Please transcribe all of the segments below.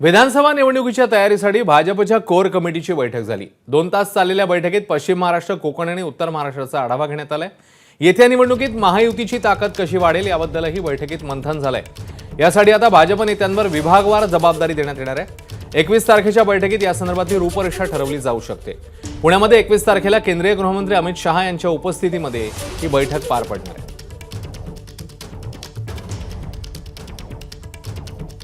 विधानसभा निवडणुकीच्या तयारीसाठी भाजपच्या कोर कमिटीची बैठक झाली। 2 तास चाललेल्या बैठकीत पश्चिम महाराष्ट्र, कोकण आणि उत्तर महाराष्ट्राचा आढावा घेण्यात आलाय। येत्या निवडणुकीत महायुतीची ताकद कशी वाढेल याबद्दलही बैठकीत मंथन झालंय। यासाठी आता भाजप नेत्यांवर विभागवार जबाबदारी देण्यात येणार आहे। 21 तारखेच्या बैठकीत या संदर्भातली रूपरेषा ठरवली जाऊ शकते। पुण्यामध्ये 21 तारखेला केंद्रीय गृहमंत्री अमित शहा यांच्या उपस्थितीमध्ये ही बैठक पार पडणार आहे।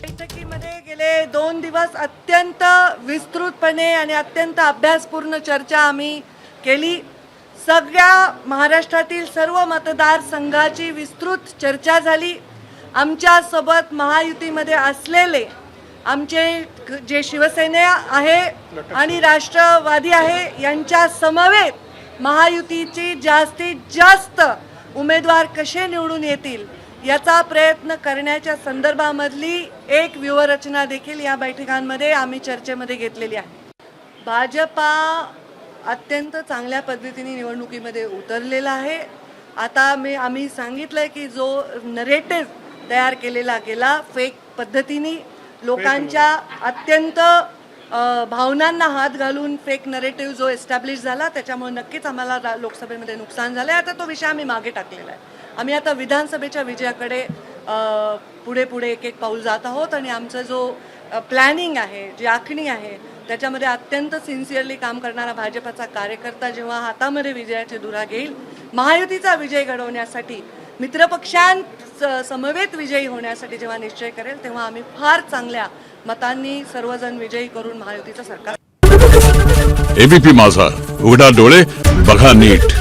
बैठकीमध्ये गेले 2 दिवस अत्यंत विस्तृतपणे आणि अत्यंत अभ्यासपूर्ण चर्चा आम्ही केली। सगळ्या महाराष्ट्रातील सर्व मतदारसंघाची विस्तृत चर्चा झाली। आमच्या सोबत महायुतीमध्ये असलेले आमचे जे शिवसेना आहे आणि राष्ट्रवादी आहे यांच्या समवेत महायुतीची जास्तीत जास्त उमेदवार कसे निवडून येतील याचा प्रयत्न करण्याच्या संदर्भामधली एक व्यूहरचना देखील या बैठकांमध्ये आम्ही चर्चेमध्ये घेतलेली आहे। भाजपा अत्यंत चांगल्या पद्धतीने निवडणुकीमध्ये उतरलेला आहे। आता आम्ही सांगितलंय की जो नरेटिव्ह तयार केलेला गेला फेक पद्धतीने लोकांच्या अत्यंत भावनांना हात घालून फेक नरेटिव्ह जो एस्टॅब्लिश झाला त्याच्यामुळे नक्कीच आम्हाला लोकसभेमध्ये नुकसान झालं आहे। आता तो विषय आम्ही मागे टाकलेला आहे। आम्ही आता विधानसभेच्या विजयाकडे पुढे एक पाऊल जात आहोत आणि आमचा जो प्लॅनिंग आहे, जी आखणी आहे त्याच्यामध्ये अत्यंत सिन्सिअरली काम करणारा भाजपचा कार्यकर्ता जेव्हा हातामध्ये विजयाची धुरा घेईल, महायुतीचा विजय घडवण्यासाठी, मित्रपक्षांसमवेत विजयी होण्यासाठी जेव्हा निश्चय करेल तेव्हा आम्ही फार चांगल्या मतांनी सर्वजण विजयी करून महायुतीचं सरकार। एबीपी माझा, उघडा डोळे बघा नीट।